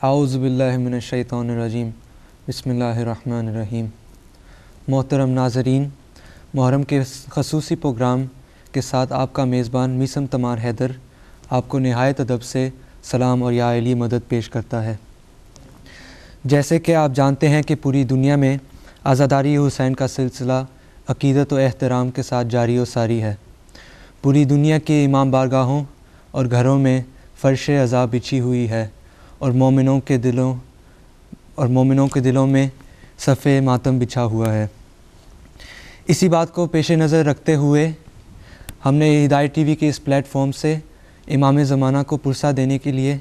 اعوذ باللہ من الشیطان الرجیم بسم اللہ الرحمن الرحیم۔ محترم ناظرین، محرم کے خصوصی پروگرام کے ساتھ آپ کا میزبان میثم تمار حیدر آپ کو نہایت ادب سے سلام اور یا علی مدد پیش کرتا ہے۔ جیسے کہ آپ جانتے ہیں کہ پوری دنیا میں عزاداری حسین کا سلسلہ عقیدت و احترام کے ساتھ جاری و ساری ہے۔ پوری دنیا کے امام بارگاہوں اور گھروں میں فرش عزا بچھی ہوئی ہے اور مومنوں کے دلوں میں صف ماتم بچھا ہوا ہے۔ اسی بات کو پیش نظر رکھتے ہوئے ہم نے ہدایت ٹی وی کے اس پلیٹ فارم سے امام زمانہ کو پرسہ دینے کے لیے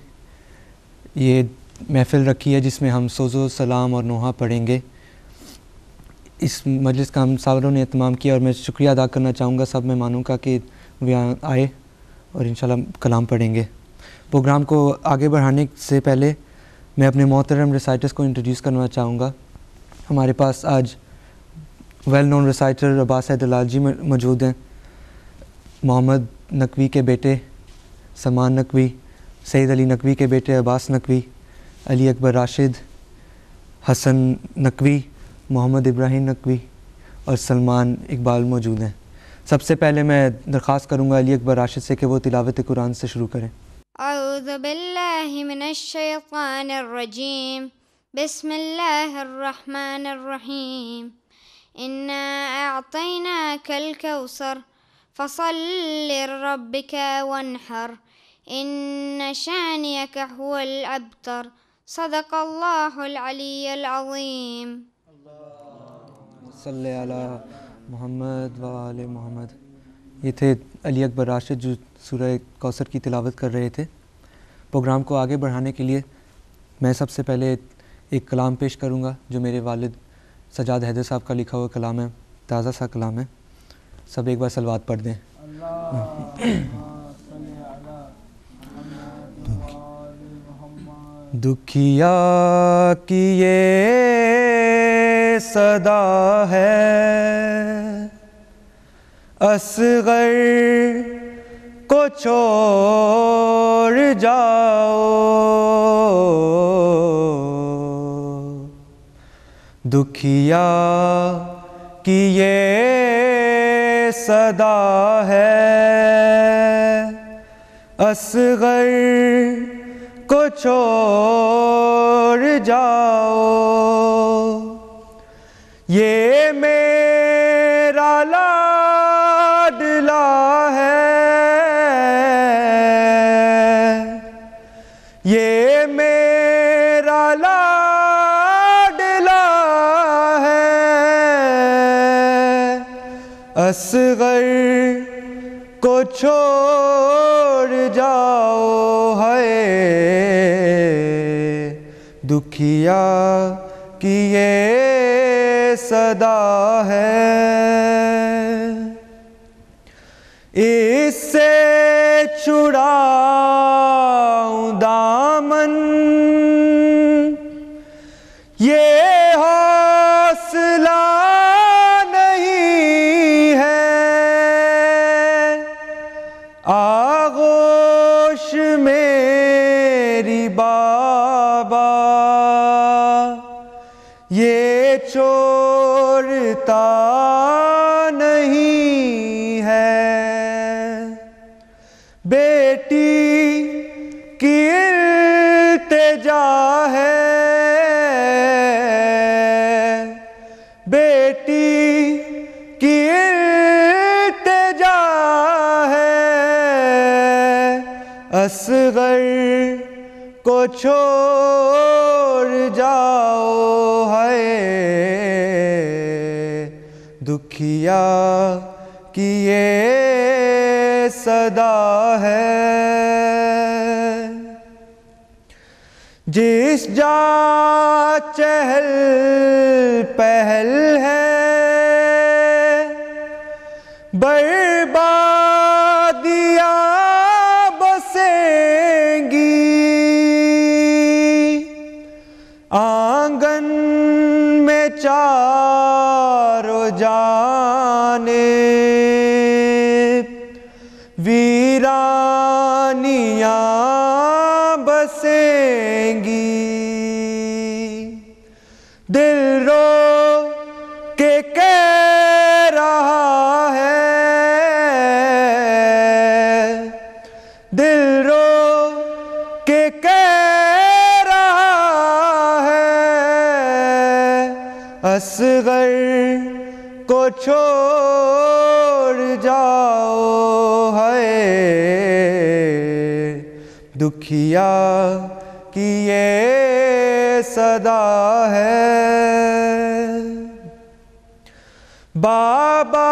یہ محفل رکھی ہے، جس میں ہم سوز و سلام اور نوحہ پڑھیں گے۔ اس مجلس کا ہم ساروں نے اہتمام کیا اور میں شکریہ ادا کرنا چاہوں گا سب مہمانوں کا کہ وہ یہاں آئے اور انشاءاللہ کلام پڑھیں گے۔ پروگرام کو آگے بڑھانے سے پہلے میں اپنے محترم ریسائٹرز کو انٹروڈیوس کرنا چاہوں گا۔ ہمارے پاس آج ویل نون ریسائٹر عباس حیدرلال جی موجود ہیں، محمد نقوی کے بیٹے سلمان نقوی، سعید علی نقوی کے بیٹے عباس نقوی، علی اکبر راشد، حسن نقوی، محمد ابراہیم نقوی اور سلمان اقبال موجود ہیں۔ سب سے پہلے میں درخواست کروں گا علی اکبر راشد سے کہ وہ تلاوت قرآن سے شروع کریں۔ اعوذ باللہ من الشیطان الرجیم، بسم اللہ الرحمن الرحیم۔ انا اعطیناک الکوثر فصل لربک وانحر ان شانئک هو الابتر، صدق اللہ العلی العظیم۔ صلی علی محمد و آل محمد۔ یہ تھے علی اکبر راشد جو سورہ کوثر کی تلاوت کر رہے تھے۔ پروگرام کو آگے بڑھانے کے لیے میں سب سے پہلے ایک کلام پیش کروں گا جو میرے والد سجاد حیدر صاحب کا لکھا ہوا کلام ہے، تازہ سا کلام ہے۔ سب ایک بار صلوات پڑھ دیں۔ دکھیا کی یہ صدا ہے، اصغر کو چھوڑ جاؤ، دکھیا کی یہ صدا ہے، اصغر کو چھوڑ جاؤ، یہ میرا لاڈلا ہے، یہ میرا لاڈلا ہے، اصغر کو چھوڑ جاؤ، ہے دکھیا کی یہ صدا ہے، اس سے چھڑاؤں دامن، یہ حوصلہ نہیں ہے، آغوش میری بابا یہ چھوڑتا نہیں ہے، بیٹی کی التجا ہے، بیٹی کی التجا ہے، اصغر کو چھوڑ جاؤ، ہے دکھیا کی یہ صدا ہے، جس جا چہل پہل ہے بربادیاں بسیں گی، آنگن میں چاروں جانب ویرانیاں بسیں گی، اصغر کو چھوڑ جاؤ ہے دکھیا کی یہ صدا ہے بابا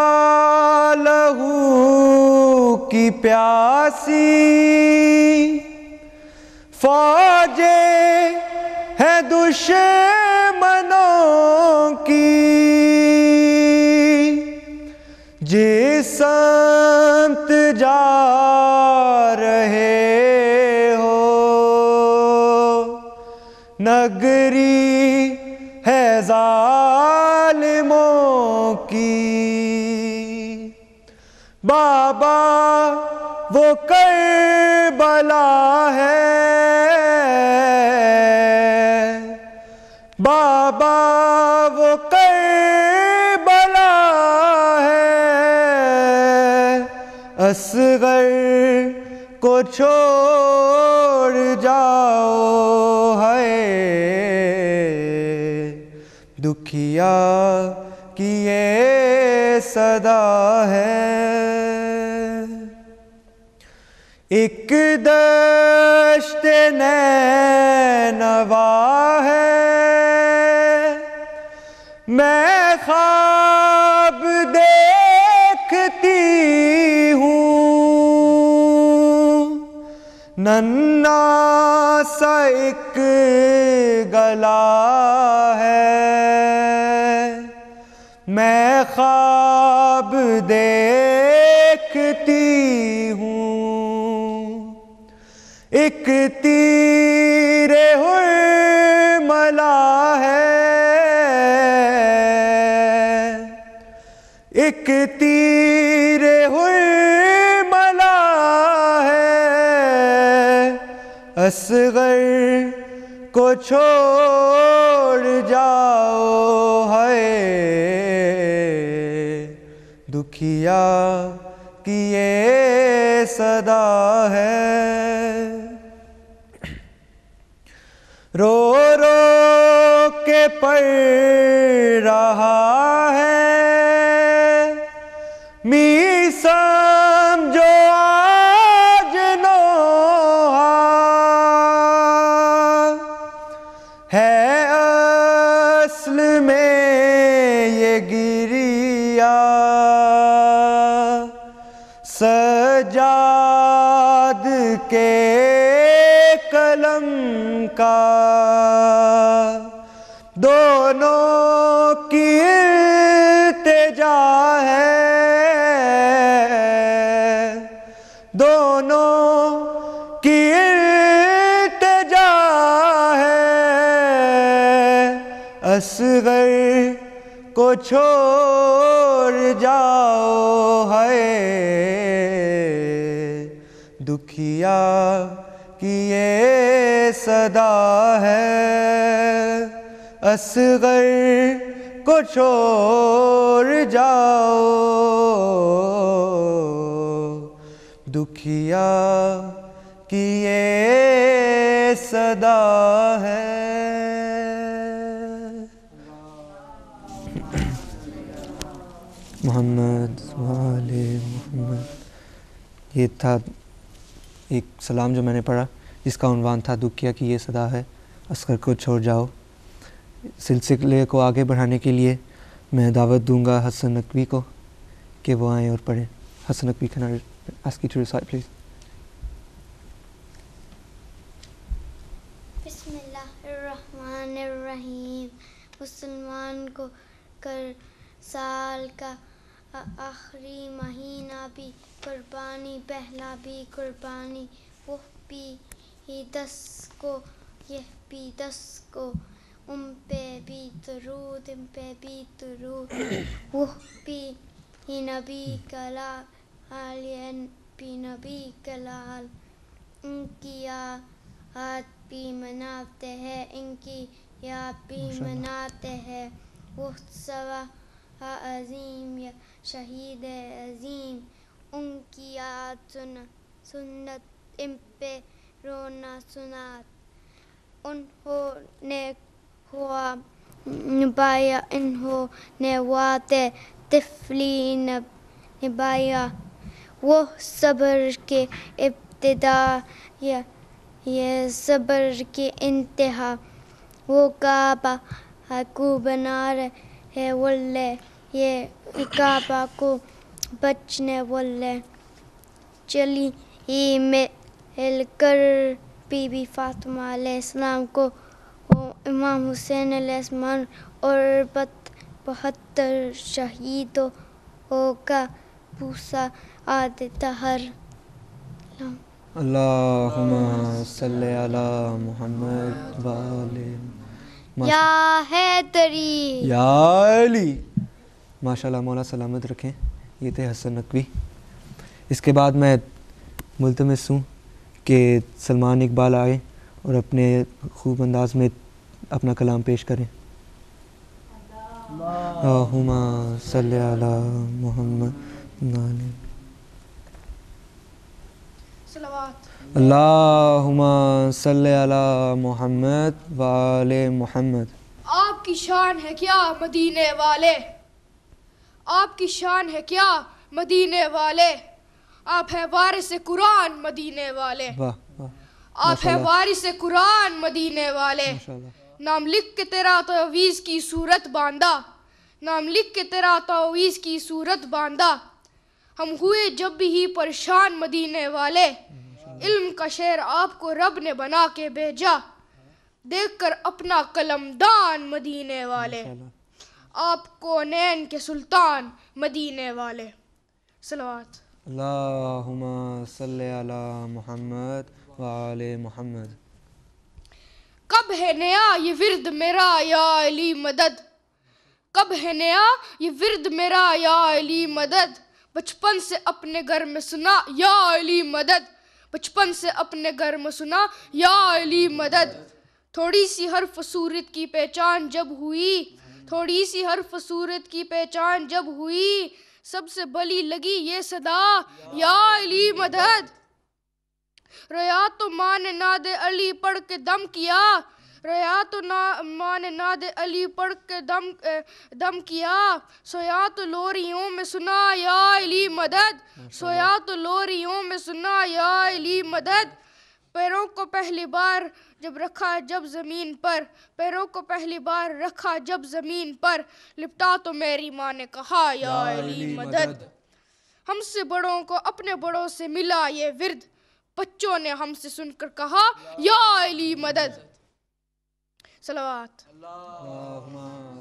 لہو کی پیاسی فوجیں ہیں دشمنوں کی جس سمت جا رہے ہو نگری ہے ظالموں کی بابا وہ کربلا ہے بابا وہ کربلا ہے اصغر کو چھوڑ جاؤ ہے دکھیا کی یہ صدا ہے ایک دشت نینوا ہے میں خواب دیکھتی ہوں ننھا سا ایک گلا ہے میں خواب دیکھتی ہوں ایک تیر حرملا ہے ایک تیر حرملا ہے اصغر کو چھوڑ جاؤ ہے دکھیا کی یہ صدا ہے رو رو کے پڑھ رہا ہے می سمجھو آج نوحہ ہے اصل میں یہ گریہ سجاد کے قلم کا دونوں کی التجا ہے دونوں کی التجا ہے اصغر کو چھوڑ جاؤ ہے دکھیا کی یہ صدا ہے اصغر کو چھوڑ جاؤ دکھیا کی یہ صدا ہے محمد وآل محمد یہ تھا ایک سلام جو میں نے پڑھا جس کا عنوان تھا دکھیا کی یہ صدا ہے اصغر کو چھوڑ جاؤ سلسلے کو آگے بڑھانے کے لیے میں دعوت دوں گا حسن نقوی کو کہ وہ آئیں اور پڑھیں حسن Naqvi can I ask you to recite please بسم اللہ الرحمن الرحیم مسلمان کو کر سال کا آخری مہینہ بھی قربانی پہلا بھی قربانی وہ بھی 10 کو یہ بھی 10 کو ان پہ بھی درود ان پہ بھی درود وہ بھی نبی کا لال بھی نبی کا لال ان کی یاد بھی مناتے ہیں ان کی یاد بھی مناتے ہیں وہ سوا عظیم یا شہید عظیم ان کی یاد سنت ان پہ رونا سنات انہوں نے ہوا نبھایا انہوں نے وعدے طفلی نبھایا وہ صبر کے ابتدا یہ صبر کی انتہا وہ کعبہ کو بنا رہے والے یہ کعبہ کو بچنے والے چلی ہی مل کر بی بی فاطمہ علیہ السلام کو امام حسین علیہ السلام اور 72 شہیدوں کا بوسہ آدھا ہر اللہم صلی علی محمد وآلِ یا حیدری یا علی. ماشاءاللہ، مولا سلامت رکھیں. یہ تھے حسن نقوی. اس کے بعد میں ملتمس ہوں کہ سلمان اقبال آئے اور اپنے خوب انداز میں اپنا کلام پیش کریں. اللہم صلی علی محمد وآلِ صلوات. اللہم صلی علی محمد وآلِ محمد. آپ کی شان ہے کیا مدینے والے، آپ کی شان ہے کیا مدینے والے، آپ ہیں وارث قرآن مدینے والے، واہ واہ، آپ ہیں وارث قرآن مدینے والے. ماشاءاللہ. نام لکھ کے تیرا تعویذ کی صورت باندھا، نام لکھ کے تیرا تعویذ کی صورت باندھا. ہم ہوئے جب بھی پریشان مدینے والے، علم کا شعر آپ کو رب نے بنا کے بھیجا، دیکھ کر اپنا قلم دان مدینے والے. آپ کونین کے سلطان مدینے والے. صلوات. اللہم صلی علی محمد وآلِ محمد. کب ہے نیا یہ ورد میرا یا علی مدد، کب ہے نیا یہ ورد میرا یا علی مدد. بچپن سے اپنے گھر میں سنا یا علی مدد، بچپن سے اپنے گھر میں سنا یا علی مدد. تھوڑی سی حرف صورت کی پہچان جب ہوئی، تھوڑی سی حرف صورت کی پہچان جب ہوئی، سب سے بلی لگی یہ صدا یا علی مدد. رویا تو ماں نے ناد علی پڑھ کے دم کیا، رویا تو ماں نے ناد علی پڑھ کے دم کیا. سویا تو لوریوں میں سنا یا علی مدد، سویا تو لوریوں میں سنا یا علی مدد. پیروں کو پہلی بار جب رکھا جب زمین پر، پیروں کو پہلی بار رکھا جب زمین پر، لپٹا تو میری ماں نے کہا یا علی مدد. ہم سے بڑوں کو اپنے بڑوں سے ملا یہ ورد، بچوں نے ہم سے سن کر کہا یا علی مدد. صلوات. اللہم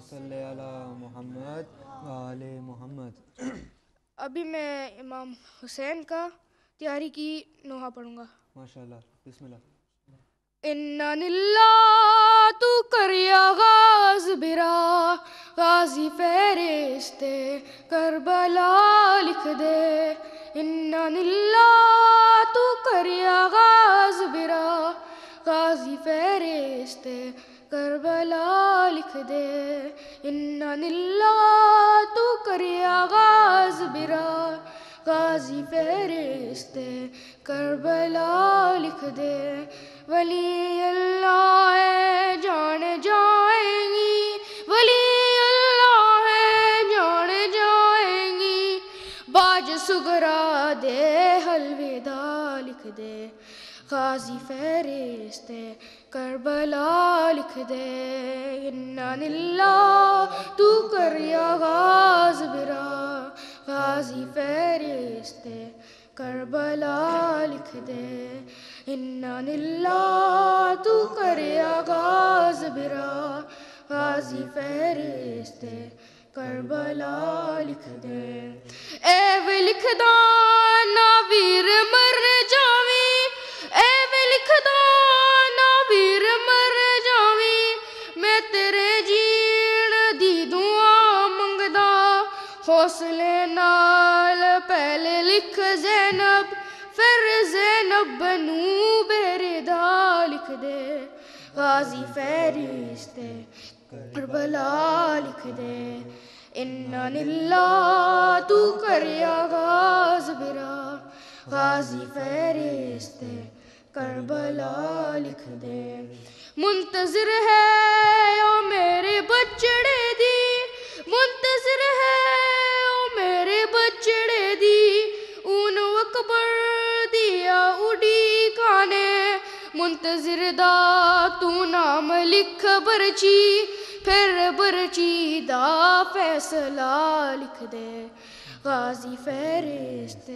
صلی علی محمد وآلِ محمد. ابھی میں امام حسین کا تیاری کی نوحہ پڑھوں گا. ماشاءاللہ، بسم اللہ. اِنَّا لِلَّهِ تو کر یا غاز برا، غازی فہرستے کربلا لکھ دے. اِنَّا لِلَّهِ تو کر یا غاز برا، غازی فہرستے کربلا لکھ دے. اِنَّا لِلَّهِ تو کر یا غاز برا، غازی فہرستے کربلا لکھ دے. ولی اللہ ہے جان جائیں گی، ولی اللہ ہے جان جائیں گی. باج سگرا دے الوداع لکھ دے، غازی فہرستے کربلا لکھ دے. اِنَّا لِلَّهِ تو کر یا غاز برا، غازی فہرستے کربلا لکھ دے. اِنَّا لِلَّهِ تو کر یا غاز برا، غازی فہرستے کربلا لکھ دے. اے وے لکھدا نا ویر مر جاویں، اے وے لکھدا نا ویر مر جاویں. میں تیرے جین دی دعا منگدا، حوصلے نال پہلے لکھ زینب، پھر زینب بنو بیردا لکھ دے. غازی فہرستے کربلا لکھ دے. اِنَّا لِلَّهِ تو کر یا غاز برا، غازی فہرستے کربلا لکھ دے. منتظر ہے یا میرے بچے دا تو نام لکھ برچی پھر برچی دا فیصلہ لکھ دے غازی فہرست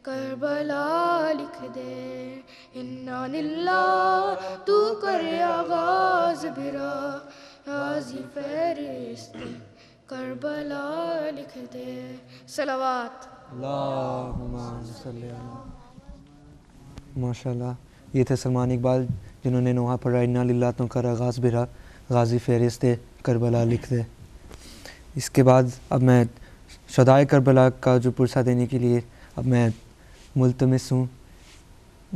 کربلا لکھ دے انا للہ تو کر آغاز بھرا غازی فہرست کربلا لکھ دے صلوات اللہم صلی اللہ. ماشاء اللہ، یہ تھے سلمان اقبال جنہوں نے نوحہ پڑھا انا للہ تو کر آغاز بھرا غازی فہرست کربلا لکھ دے. اس کے بعد اب میں شہدائے کربلا کا جو پرسہ دینے کے لیے اب میں ملتمس ہوں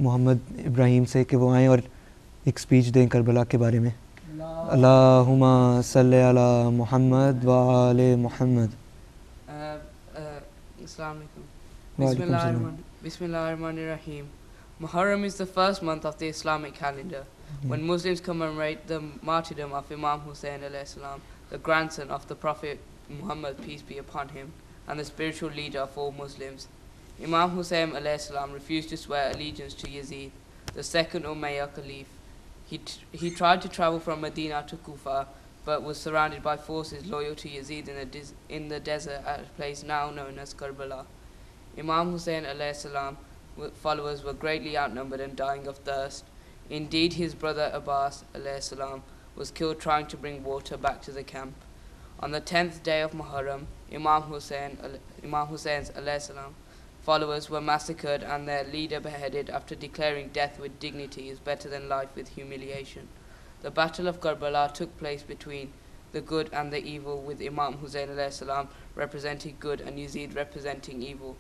محمد ابراہیم سے کہ وہ آئیں اور ایک سپیچ دیں کربلا کے بارے میں. اللہم صلی علی محمد و آل محمد. السلام علیکم. وعلیکم السلام. Bismillahirrahmanirrahim. Muharram is the first month of the Islamic calendar, when Muslims commemorate the martyrdom of Imam Hussein alayhi salam, the grandson of the Prophet Muhammad, peace be upon him, and the spiritual leader of all Muslims. Imam Hussein alayhi salam refused to swear allegiance to Yazid, the second Umayyad Caliph. He tried to travel from Medina to Kufa, but was surrounded by forces loyal to Yazid in the desert at a place now known as Karbala. Imam Hussein alayhi salam followers were greatly outnumbered and dying of thirst. Indeed, his brother Abbas alayhi salam was killed trying to bring water back to the camp. On the 10th day of Muharram, Imam Hussein's alayhi salam followers were massacred and their leader beheaded after declaring death with dignity is better than life with humiliation. The Battle of Karbala took place between the good and the evil, with Imam Hussein alayhi salam representing good and Yazid representing evil.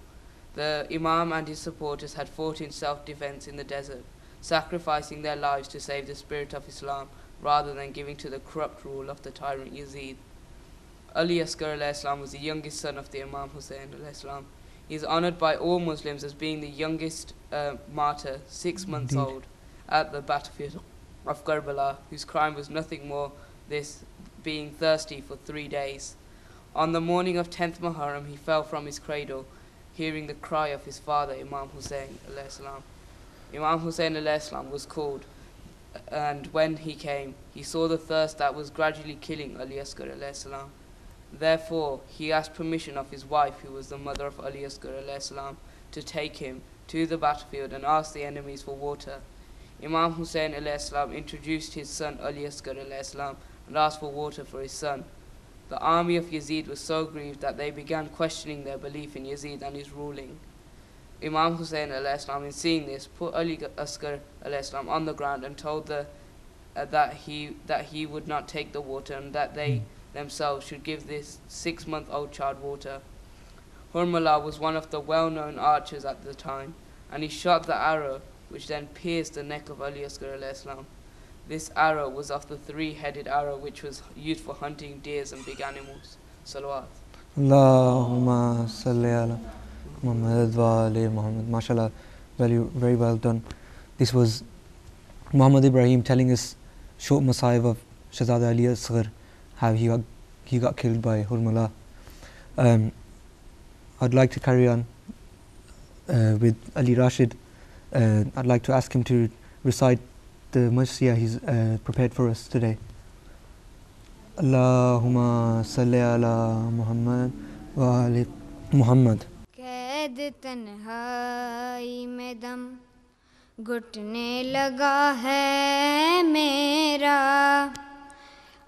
The Imam and his supporters had fought in self-defense in the desert, sacrificing their lives to save the spirit of Islam rather than giving to the corrupt rule of the tyrant Yazid. Ali Asghar alayhi salam was the youngest son of the Imam Hussein alayhi salam. He is honored by all Muslims as being the youngest martyr, 6 months old, at the battlefield of Karbala, whose crime was nothing more this being thirsty for 3 days. On the morning of 10th Muharram, he fell from his cradle, hearing the cry of his father, Imam Hussein alayhi salam. Imam Hussein alayhi salam was called, and when he came, he saw the thirst that was gradually killing Ali Asghar alayhi salam. Therefore, he asked permission of his wife, who was the mother of Ali Asghar alayhi salam, to take him to the battlefield and ask the enemies for water. Imam Hussein alayhi salam introduced his son Ali Asghar alayhi salam and asked for water for his son. The army of Yazid was so grieved that they began questioning their belief in Yazid and his ruling. Imam Hussein alayhi salam, in seeing this, put Ali Asghar alayhi salam on the ground and told that he would not take the water, and that they themselves should give this 6-month-old child water. Hurmala was one of the well-known archers at the time, and he shot the arrow, which then pierced the neck of Ali Asghar alayhi salam. This arrow was of the 3-headed arrow which was used for hunting deers and big animals. Salawat. Allahumma salli ala Muhammad wa ali Muhammad. MashaAllah, very well done. This was Muhammad Ibrahim telling us short masayib of Shahzada Ali Asghar, how he got killed by Hurmala. I'd like to carry on with Ali Rashid. I'd like to ask him to recite the Marsiya he's prepared for us today. Allahumma salli ala Muhammad wa ali Muhammad. قید تنہائی میں دم گھٹنے لگا ہے میرا،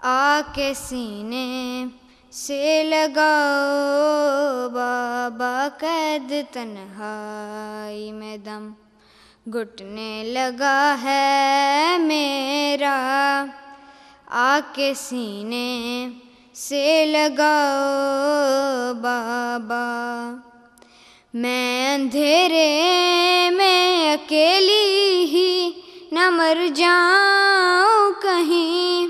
آ کے سینے سے لگاؤ بابا، قید تنہائی میں دم گھٹنے لگا ہے میرا، آ کے سینے سے لگاؤ بابا، میں اندھیرے میں اکیلی ہی نہ مر جاؤں کہیں،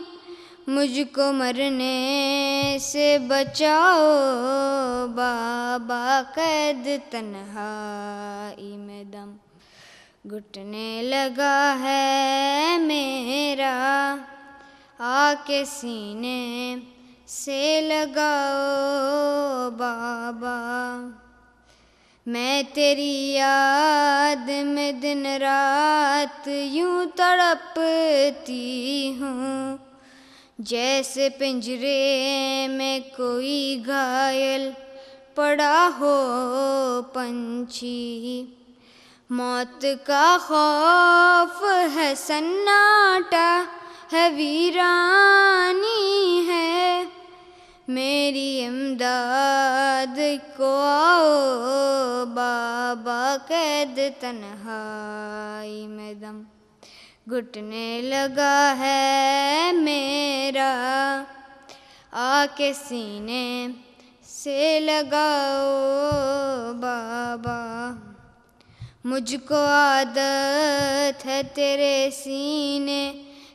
مجھ کو مرنے سے بچاؤ بابا، قید تنہائی میں دم گھٹنے لگا ہے میرا، آ کے سینے سے لگاؤ بابا، میں تیری یاد میں دن رات یوں تڑپتی ہوں، جیسے پنجرے میں کوئی گھائل پڑا ہو پنچھی۔ موت کا خوف ہے، سناٹا ہے، ویرانی ہے، میری امداد کو آؤ بابا، قید تنہائی میں دم گھٹنے لگا ہے میرا، آ کے سینے سے لگاؤ بابا۔ مجھ کو عادت ہے تیرے سینے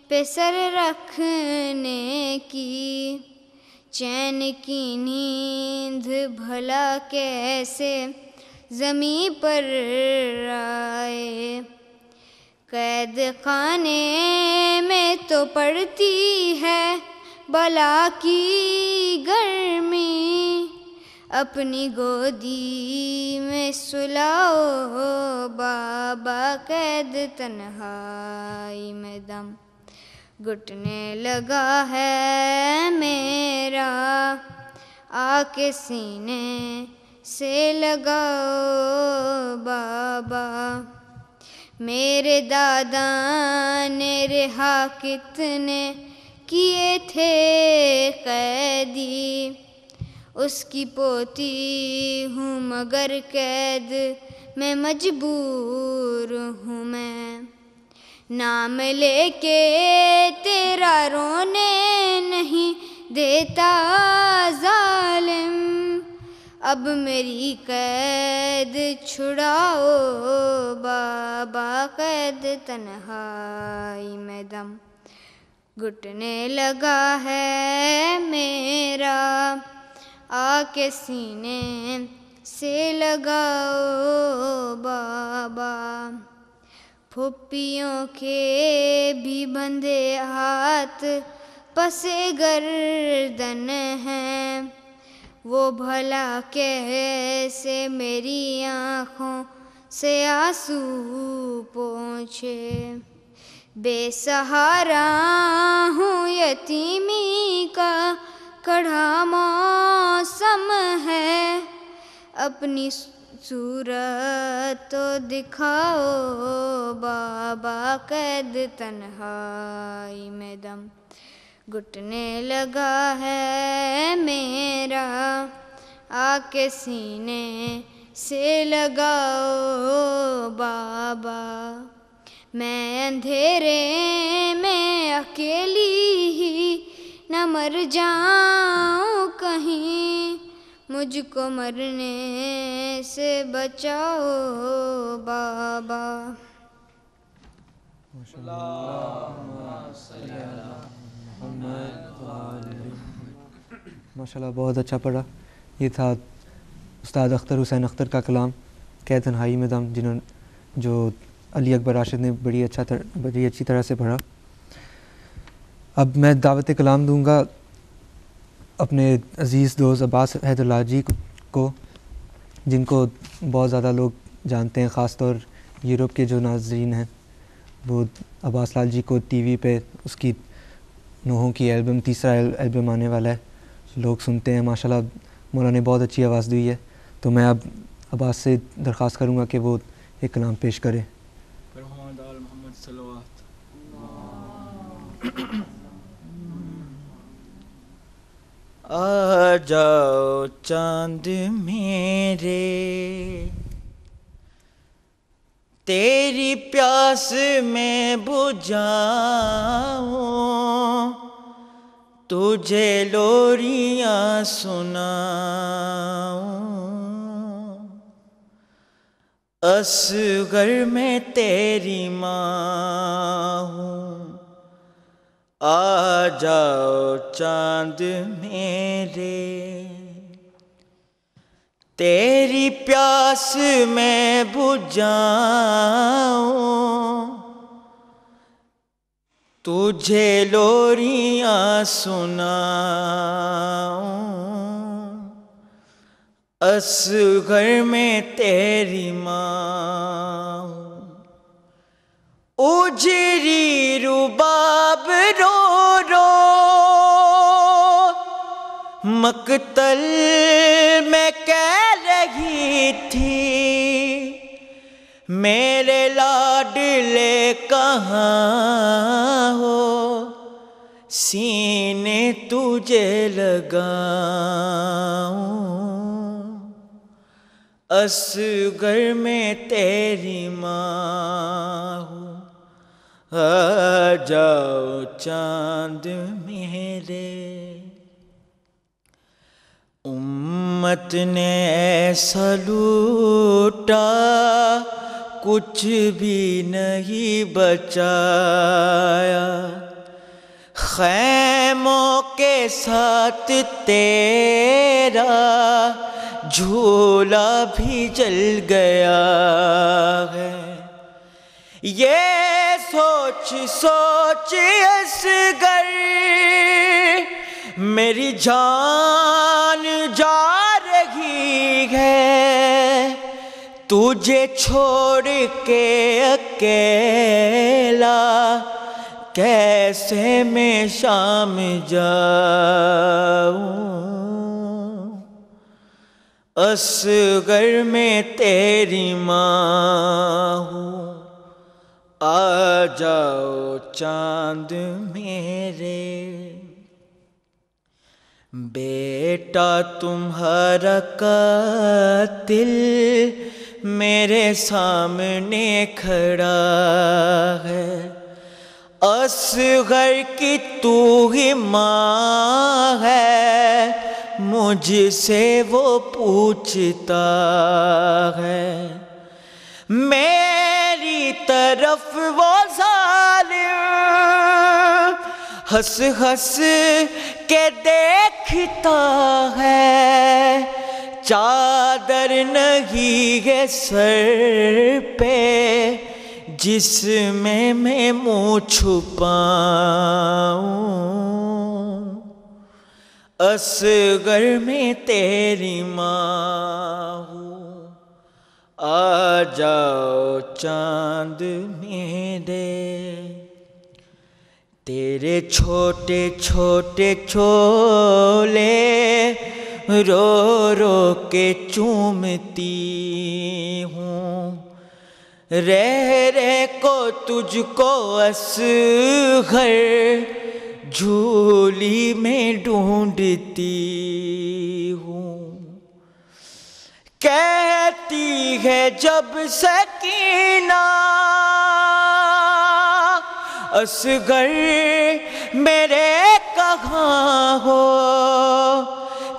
پہ سر رکھنے کی، چین کی نیند بھلا کیسے زمیں پر آئے، قید خانے میں تو پڑتی ہے بلا کی گرمی، اپنی گودی میں سلاؤ بابا، قید تنہائی میں دم گھٹنے لگا ہے میرا، آ کے سینے سے لگاؤ بابا۔ میرے دادا نے رہا کتنے کیے تھے قیدی، اس کی پوتی ہوں مگر قید میں مجبور ہوں میں، نام لے کے تیرا رونے نہیں دیتا ظالم، اب میری قید چھڑاؤ بابا، قید تنہائی میں دم گھٹنے لگا ہے میرا، آ کے سینے سے لگاؤ بابا۔ پھپھیوں کے بھی بندھے ہاتھ پسے گردن ہیں، وہ بھلا کیسے میری آنکھوں سے آنسو پوچھے، بے سہارا ہوں، یتیمی کا کڑھا موسم ہے، اپنی صورت تو دکھاؤ بابا، قید تنہائی میں دم گھٹنے لگا ہے میرا، آ کے سینے سے لگاؤ بابا۔ میں اندھیرے میں اکیلی ہی نہ مر جاؤں کہیں، مجھ کو مرنے سے بچاؤ بابا۔ ماشاءاللہ بہت اچھا پڑھا۔ یہ تھا استاد اختر حسین اختر کا کلام قید تنہائی میں دم، جو علی اکبر راشد نے بڑی اچھی طرح سے پڑھا۔ اب میں دعوت کلام دوں گا اپنے عزیز دوست عباس حیدراللہ جی کو، جن کو بہت زیادہ لوگ جانتے ہیں، خاص طور یورپ کے جو ناظرین ہیں، وہ عباس لال جی کو ٹی وی پہ اس کی نوحوں کی البم، تیسرا البم آنے والا ہے، لوگ سنتے ہیں۔ ماشاءاللہ مولا نے بہت اچھی آواز دی ہے، تو میں اب عباس سے درخواست کروں گا کہ وہ ایک کلام پیش کرے۔ آ جاؤ چاند میرے، تیری پیاس میں بجھاؤں، تجھے لوریاں سناؤں، اصغر میں تیری ماں ہوں، آ جاؤ چاند میرے، تیری پیاس میں بجھاؤں، تجھے لوریاں سناؤں، اصغر میں تیری ماں ہوں، اجری رباب رو رو مقتل میں کہہ رہی تھی، میرے لاڈلے کہاں ہو، سینے تجھے لگاؤں، اصغر میں تیری ماں ہوں، آ جاؤ چاند میرے۔ امت نے ایسا لوٹا کچھ بھی نہیں بچایا، خیموں کے ساتھ تیرا جھولا بھی جل گیا ہے، یہ سوچ سوچ اصغر میری جان جا رہی ہے، تجھے چھوڑ کے اکیلا کیسے میں شام جاؤں، اصغر میں تیری ماں ہوں، آ جاؤ چاند میرے۔ بیٹا تمہارا قاتل میرے سامنے کھڑا ہے، اصغر کی تو ہی ماں ہے، مجھ سے وہ پوچھتا ہے، میری طرف وہ ظالم ہنس ہنس کے دیکھتا ہے، چادر نہیں ہے سر پہ جس میں منہ چھپاؤں، اصغر میں تیری ماں ہوں، آ جاؤ چاند میرے۔ تیرے چھوٹے چھوٹے چولے رو رو کے چومتی ہوں، رہ کو تجھ کو اصغر جھولی میں ڈھونڈتی ہوں، کہتی ہے جب سکینہ اصغر میرے کہاں ہو،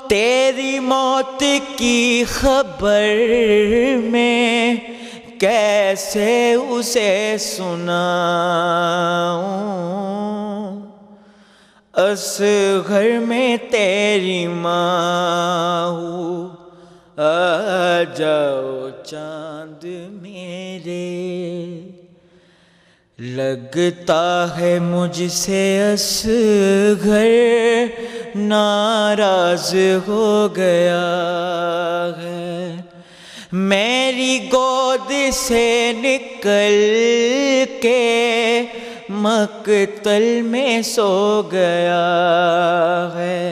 تیری موت کی خبر میں کیسے اسے سناؤں، اصغر میں تیری ماں ہوں، آ جاؤ چاند میرے۔ لگتا ہے مجھ سے اصغر ناراض ہو گیا ہے، میری گود سے نکل کے مقتل میں سو گیا ہے،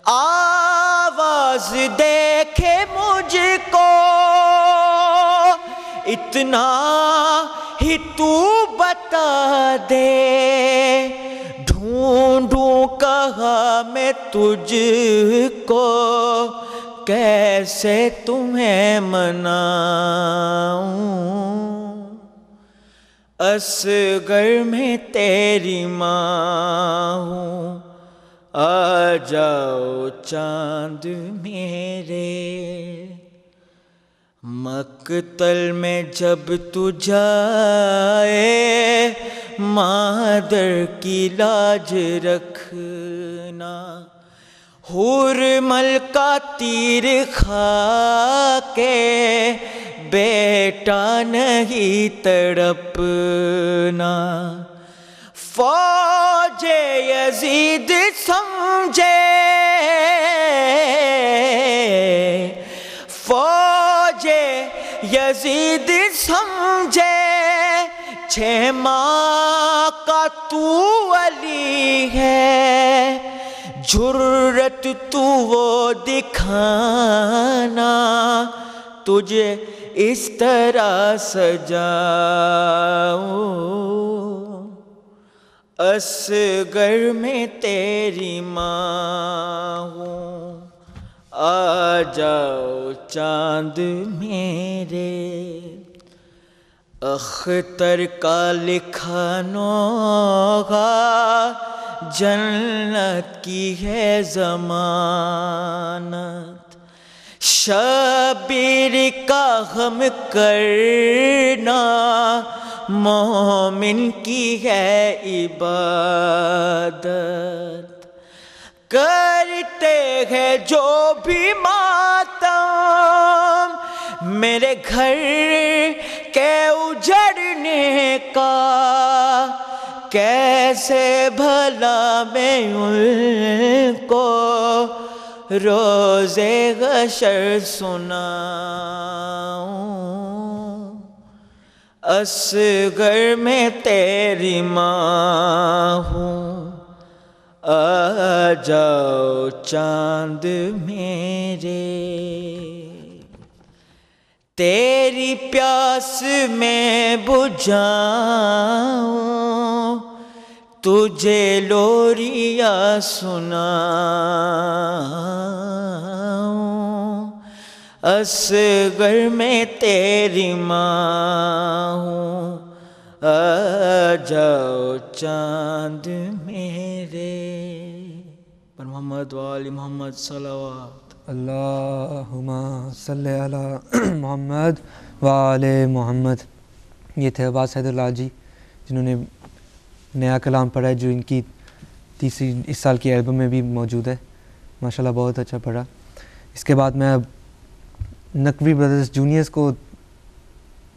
آواز دیکھے مجھ کو اتنا ہی تو بتا دے، ڈھونڈوں کہاں میں تجھ کو کیسے تمہیں مناؤں، اصغر میں تیری ماں ہوں، آ جاؤ چاند میرے۔ مقتل میں جب تو جائے مادر کی لاج رکھنا، حور ملکہ تیر کھا کے بیٹا نہیں تڑپنا، فوج یزید سمجھے مجھے ماں کا تو علی ہے، جرت تو وہ دکھانا، تجھے اس طرح سجاؤں، اصغر میں تیری ماں ہوں، آ جاؤ چاند میرے، اختر کا لکھا نوحہ جنت کی ہے ضمانت، شبیر کا غم کرنا مومن کی ہے عبادت، کرتے ہیں جو بھی ماتم میرے گھر کے اجڑنے کا، کیسے بھلا میں ان کو روزے حشر سناؤں، اصغر میں تیری ماں ہوں، آ جاؤ چاند میرے، تیری پیاس میں بجھاؤں، تجھے لوریاں سناؤں، اصغر میں تیری ماں ہوں، آ جاؤ چاند میرے، پر محمد وآل محمد صلوات۔ اللہم صلی علی محمد وآل محمد۔ یہ تھے عباس حیدر لاجی جنہوں نے نیا کلام پڑھا ہے، جو ان کی تیسری اس سال کی البم میں بھی موجود ہے، ماشاءاللہ بہت اچھا پڑھا۔ اس کے بعد میں اب نقوی بردرز جونیئرز کو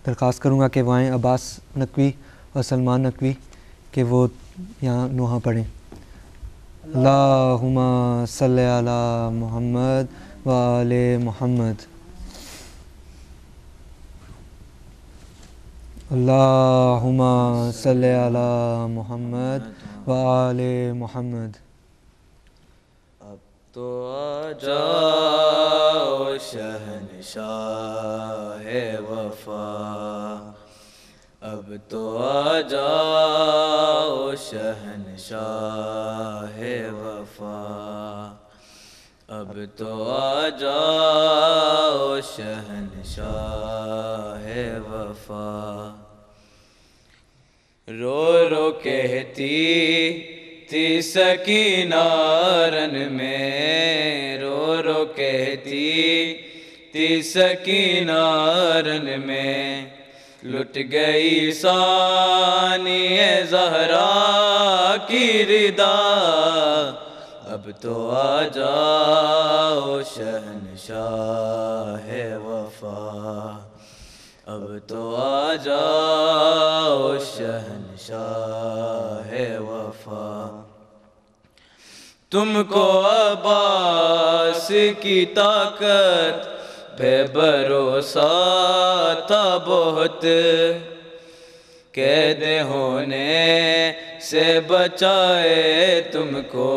درخواست کروں گا کہ وہ آئیں، عباس نقوی اور سلمان نقوی، کہ وہ یہاں نوحہ پڑھیں۔ اللہم صلی علی محمد وآل محمد، اللہم صلی علی محمد وآل محمد۔ اب تو آ جاؤ شہنشاہ وفا، اب تو آ جاؤ شہنشاہ وفا، اب تو آ جاؤ شہنشاہ وفا، رو رو کہتی تھی سکینہ رن میں، رو رو کہتی تھی سکینہ رن میں، لٹ گئی ثانی زہرا کی ردا، اب تو آ جاؤ شہنشاہ وفا، اب تو آ جاؤ شہنشاہ وفا، تم کو عباس کی طاقت پہ بھروسہ تھا بہت، قید ہونے سے بچائے تم کو،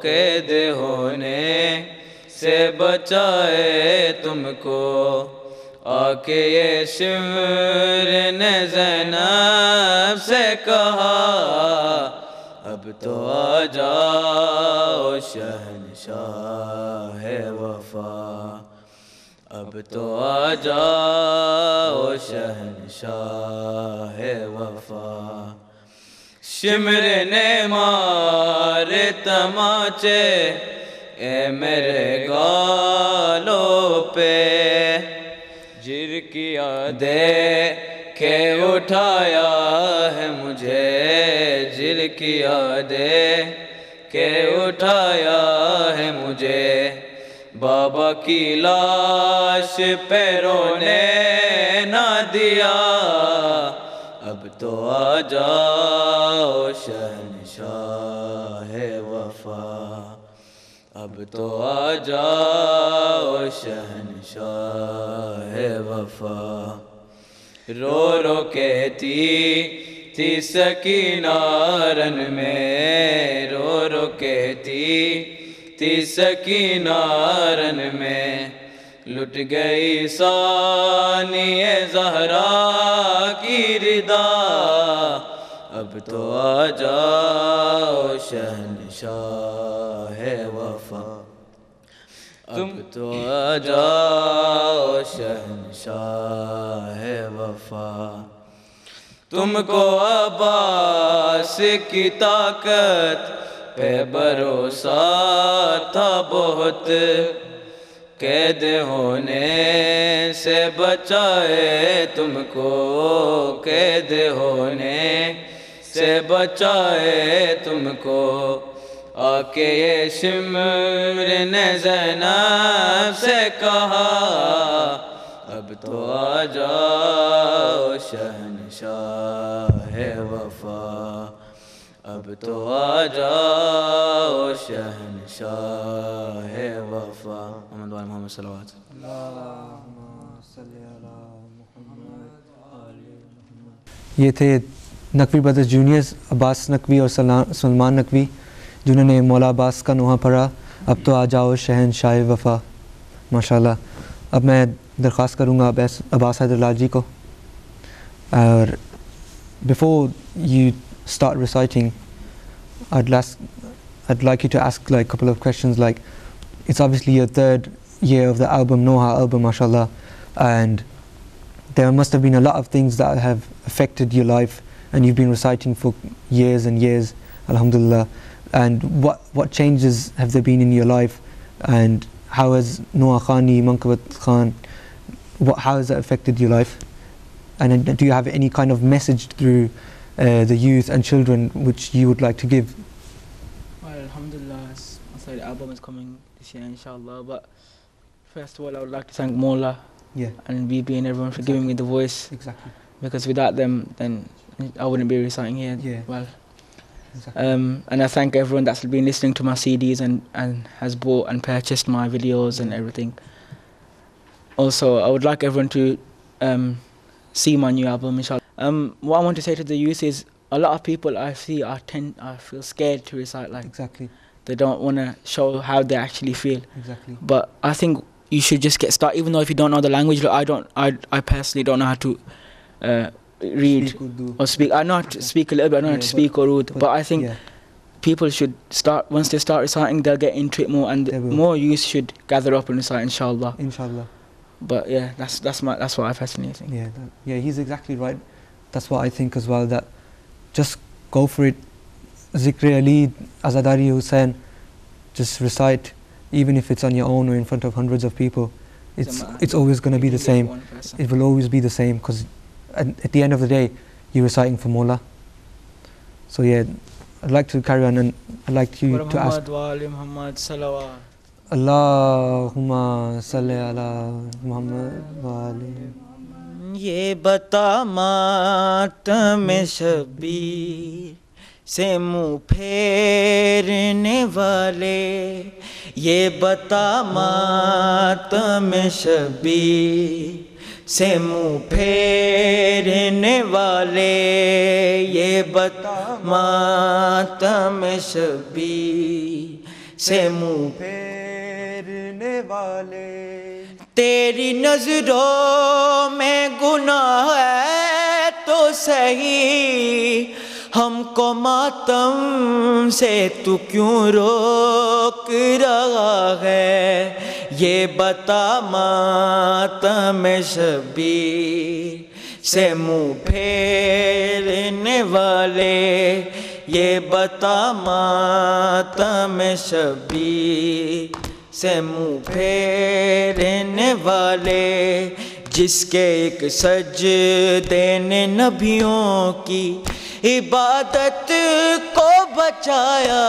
قید ہونے سے بچائے تم کو، آ کے یہ شمر نے زینب سے کہا، اب تو آ جاؤ شہنشاہ وفا، اب تو آ جاؤ شہنشاہ وفا، شمر نے مار تماچے اے میرے گالوں پہ، جر کیا دے کہ اٹھایا ہے مجھے، جر کیا دے کہ اٹھایا ہے مجھے، بابا کی لاش پیروں نے نہ دیا، اب تو آ جاؤ شہنشاہ وفا، اب تو آ جاؤ شہنشاہ وفا، رو رو کہتی تھی سکینہ رن میں، رو رو کہتی تھی سکینہ رن میں، لٹ گئی ثانی زہرا کی ردا، اب تو آ جاؤ شہنشاہ وفا، اب تو آ جاؤ شہنشاہ وفا، تم کو عباس کی طاقت پہ بھروسہ تھا بہت، قید ہونے سے بچائے تم کو، قید ہونے سے بچائے تم کو، آ کے یہ شمر نے زینب سے کہا، اب تو آ جاؤ شہنشاہ وفا، اب تو آ جاؤ شہنشاہ وفا۔ محمد وآل محمد صلوات۔ یہ تھے نقوی بردرز جونیئرز، عباس نقوی اور سلمان نقوی، جنہوں نے مولا عباس کا نوحہ پڑھا، اب تو آ جاؤ شہنشاہ وفا۔ ماشاءاللہ۔ اب میں درخواست کروں گا عباس حیدر لال جی کو، اور before you start reciting, I'd like you to ask like a couple of questions. Like, it's obviously your third year of the album, Noha album, mashallah, and there must have been a lot of things that have affected your life, and you've been reciting for years and years, alhamdulillah. And what changes have there been in your life, and how has Noha Khani, Mankabat Khan, how has that affected your life? And do you have any kind of message through the youth and children which you would like to give? Well, alhamdulillah, the album is coming this year, inshallah. But first of all, I would like to thank Mawla and BB and everyone for giving me the voice. Exactly. Because without them, then I wouldn't be reciting here. Well, exactly. And I thank everyone that's been listening to my CDs and has bought and purchased my videos and everything. Also, I would like everyone to see my new album, inshallah. What I want to say to the youth is, a lot of people I see I feel scared to recite. Like, Exactly. they don't want to show how they actually feel. Exactly. But I think you should just get started, even though if you don't know the language. Like, I personally don't know how to read Speak Urdu. or speak. I know how to speak a little bit. I know how to speak Urdu, but I think people should start. Once they start reciting, they'll get into it more, and They will. more youth should gather up and recite, inshallah. Inshallah. But yeah, that's what I personally think. Yeah, he's exactly right. That's what I think as well, that just go for it. Zikr Ali, Azadari Hussain, just recite, even if it's on your own or in front of hundreds of people. It's always going to be the same. It will always be the same, because at the end of the day, you're reciting for Mawla. So yeah, I'd like to carry on, and I'd like you to ask. Muhammad Wali Muhammad Salawat. Allahumma salli ala Muhammad wali. یہ بتا ماتم شبیر سے منہ پھیرنے والے، یہ بتا ماتم شبیر سے منہ پھیرنے والے، یہ بتا ماتم شبیر سے منہ پھیرنے والے، تیری نظروں میں گناہ ہے تو صحیح، ہم کو ماتم سے تو کیوں روک رہا ہے، یہ بتا ماتم شبیر سے منہ پھیرنے والے، یہ بتا ماتم شبیر سے منہ پھیرنے والے، جس کے ایک سجدے نے نبیوں کی عبادت کو بچایا،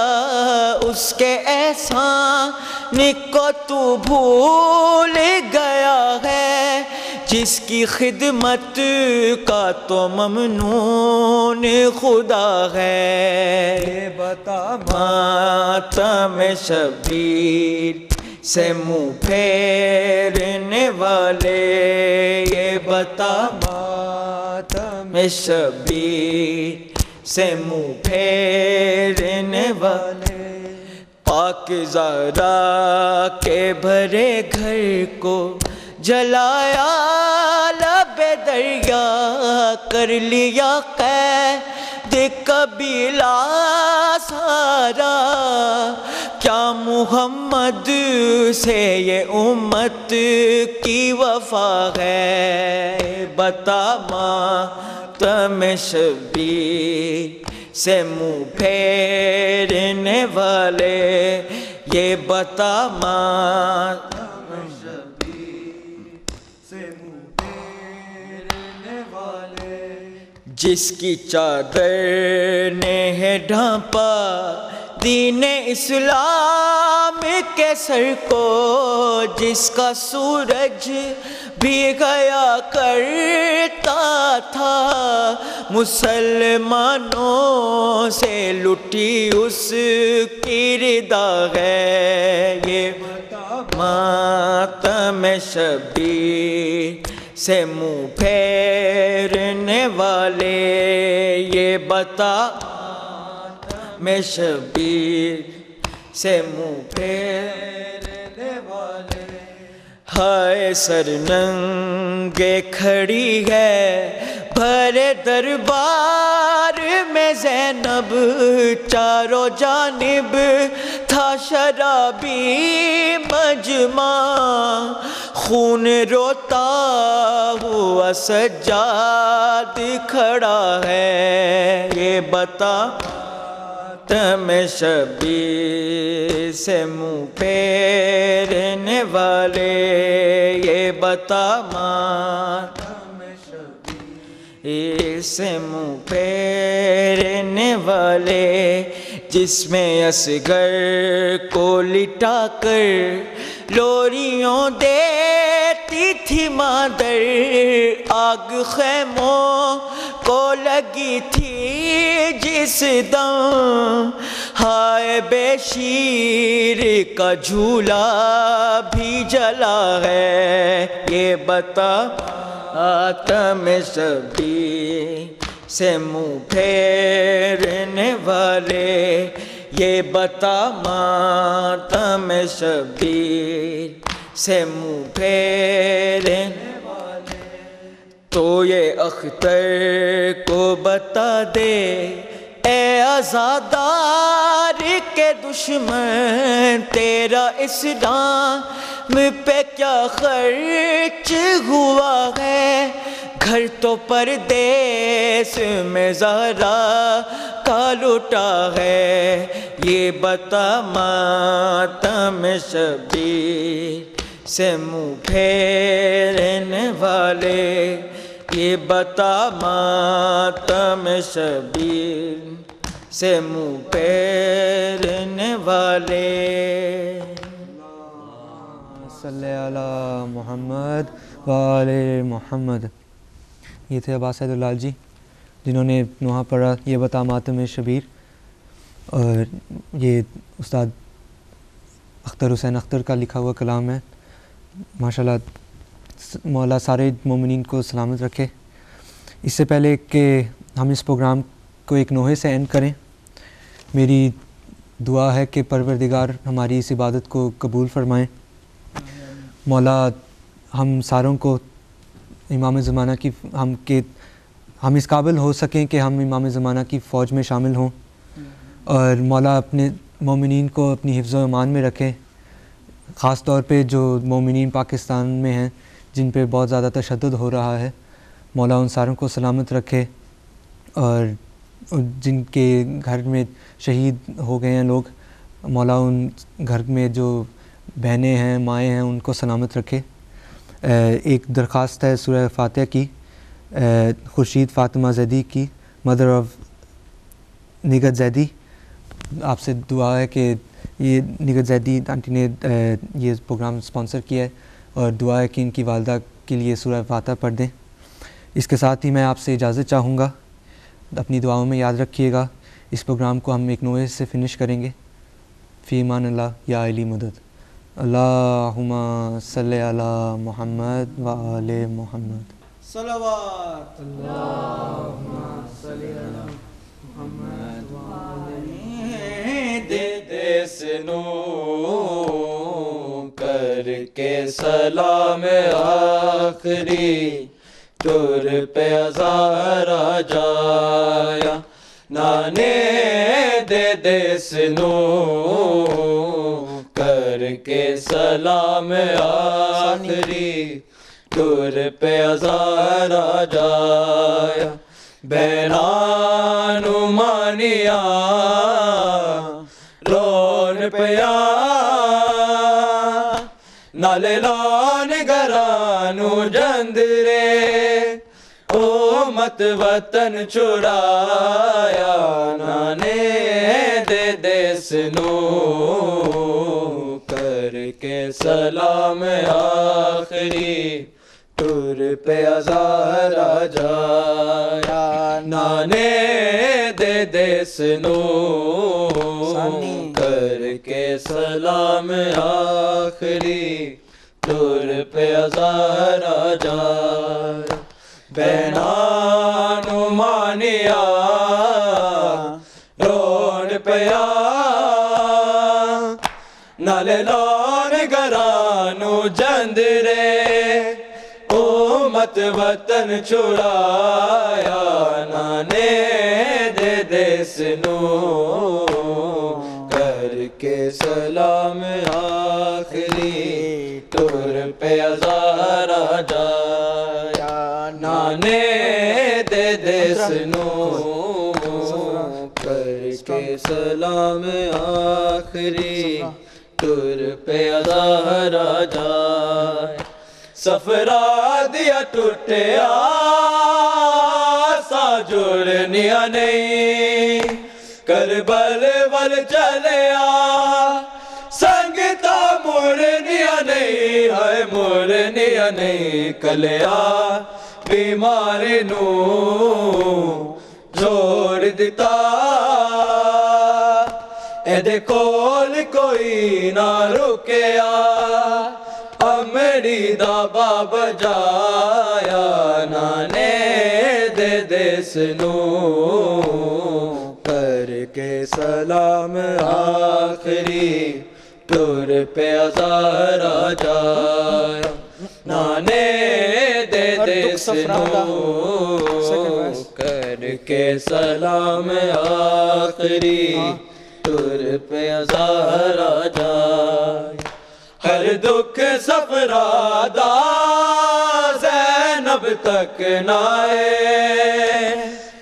اس کے احسان کو تو بھول گیا ہے، جس کی خدمت کا تو ممنون خدا ہے، یہ بتا ماتم شبیر سے منہ پھیرنے والے، یہ بتا میں شبیر سے منہ پھیرنے والے پاکیزہ راہ کے بھرے گھر کو جلایا لب دریا کر لیا قید قبیلہ سارا کیا محمد سے یہ امت کی وفا ہے بتا ماتم شبیر سے منہ پھیرنے والے یہ بتا ماتم شبیر سے منہ پھیرنے والے جس کی چادر نے ہے ڈھانپا دین اسلام کے سر کو جس کا سورج بھی گیا کرتا تھا مسلمانوں سے لٹی اس کی ردا ہے یہ ماتم شبیر سے منہ پھیرنے والے یہ بتا میں شبیر سے منہ پھیرنے والے ہائے سر ننگے کھڑی ہے بھرے دربار میں زینب چاروں جانب تھا شرابی مجمع خون روتا ہوا سجاد کھڑا ہے یہ بتا ماتم شبیر سے منہ پھیرنے والے یہ بتا ماتم شبیر سے منہ پھیرنے والے جس میں اصغر کو لٹا کر لوریوں دیتی تھی مادر آگ خیموں کو لگی تھی جس دم ہائے بے شیر کا جھولا بھی جلا ہے یہ بتا ماتم شبیر سے منہ پھیرنے والے یہ بتا ماتم شبیر سے منہ پھیرنے والے تو یہ اختر کو بتا دے اے عزادار کے دشمن تیرا اسلام پہ کیا خرچ ہوا ہے گھر تو پردیس میں زہرا کا لٹا ہے یہ بتا ماتم شبیر سے منہ پھیرنے والے یہ بتا ماتم شبیر سے منہ پھیرنے والے صلی علی محمد وآل محمد. یہ تھے عباس سعیداللال جی جنہوں نے نوحہ پڑھا یہ بتا ماتم شبیر اور یہ استاد اختر حسین اختر کا لکھا ہوا کلام ہے. ماشاءاللہ مولا سارے مومنین کو سلامت رکھے. اس سے پہلے کہ ہم اس پروگرام کو ایک نوحے سے اینڈ کریں میری دعا ہے کہ پروردگار ہماری اس عبادت کو قبول فرمائیں. مولا ہم ساروں کو امام زمانہ کی ہم اس قابل ہو سکیں کہ ہم امام زمانہ کی فوج میں شامل ہوں اور مولا اپنے مومنین کو اپنی حفظ و امان میں رکھیں. خاص طور پہ جو مومنین پاکستان میں ہیں جن پہ بہت زیادہ تشدد ہو رہا ہے مولا ان ساروں کو سلامت رکھے اور جن کے گھر میں شہید ہو گئے ہیں لوگ مولا ان گھر میں جو بہنیں ہیں مائیں ہیں ان کو سلامت رکھے. ایک درخواست ہے سورہ فاتحہ کی خورشید فاطمہ زیدی کی مدر آف نگہت زیدی آپ سے دعا ہے کہ یہ نگہت زیدی آنٹی نے یہ پروگرام اسپانسر کیا ہے اور دعا ہے کہ ان کی والدہ کے لیے سورہ فاتحہ پڑھ دیں. اس کے ساتھ ہی میں آپ سے اجازت چاہوں گا اپنی دعاؤں میں یاد رکھیے گا. اس پروگرام کو ہم ایک نوحے سے فنش کریں گے. فی امان اللہ یا علی مدد. اللہم صلی علی محمد و آل محمد. صلوات دے دے سنو کر کے سلام آخری تر پہ ہزار جایا نانے دے دے سنو کر کے سلام آخری تر پہ ہزار جایا بینانو مانیا رون پیا نالے لان گرانو جندرے مت وطن چھڑایا نانے دے دے سنو کر کے سلام آخری تر پہ ہزار جایا نانے دے دے سنو کر کے سلام آخری تر پہ ہزار جایا بینانو مانیا رون پیا نالے لان گرانو جندرے مت وطن چھڑایا نانے دے دے سنو کر کے سلام آخری تر پہ ہزار جایا نانے دے دے سنو کر کے سلام آخری تر پہ ہزار جایا سفرا دیا ٹوٹیا سا جڑنیا نہیں کربل ول چلیا سنگتا مڑنیا نہیں ہے مڑنیا نہیں کلیا بیمار نو جوڑ دیتا اے دے کول کوئی نہ رکیا امڑی دا باب جایا نانے دے دے سنو کر کے سلام آخری تر پہ ہزار جایا نانے دے دے سنو کر کے سلام آخری تر پہ ہزار جایا ہر دکھ سفرادہ زینب تک نائے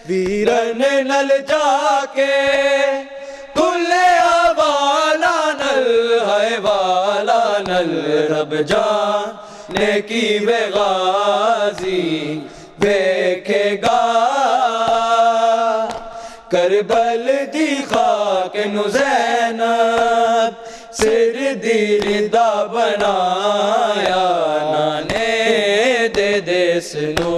ویرن نل جا کے کلے والا نل ہے والا نل رب جانے کی بے غازی دیکھے گا کربل دی خاک نو زینب سر دی دا بنایا نانے دے دے سنو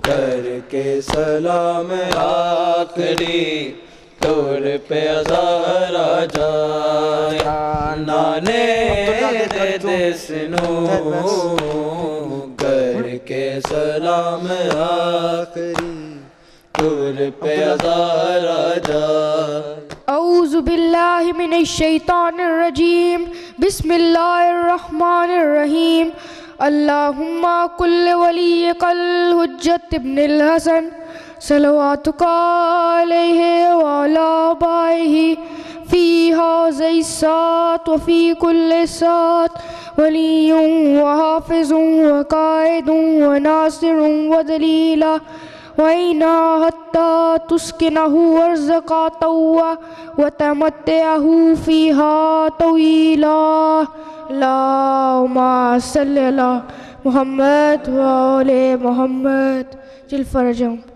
کر کے سلام آخری تر پہ ہزار جایا نانے دے دے سنو کر کے سلام آخری تر پہ ہزار جایا اعوذ باللہ من الشیطان الرجیم بسم اللہ الرحمن الرحیم اللہم کل ولیک الحجت ابن الحسن صلواتک علیہ وعلی آبائہ فی هذه الساعة وفی کل ساعة ولی وحافظ وقائد وناصر ودلیل وَإِنَا حَتَّى تُسْكِنَهُ وَارْزَقَ طَوَّ وَتَمَتِّعَهُ فِيهَا طَوِيلًا اللہم صلی علی محمد وآل محمد جل فرجہم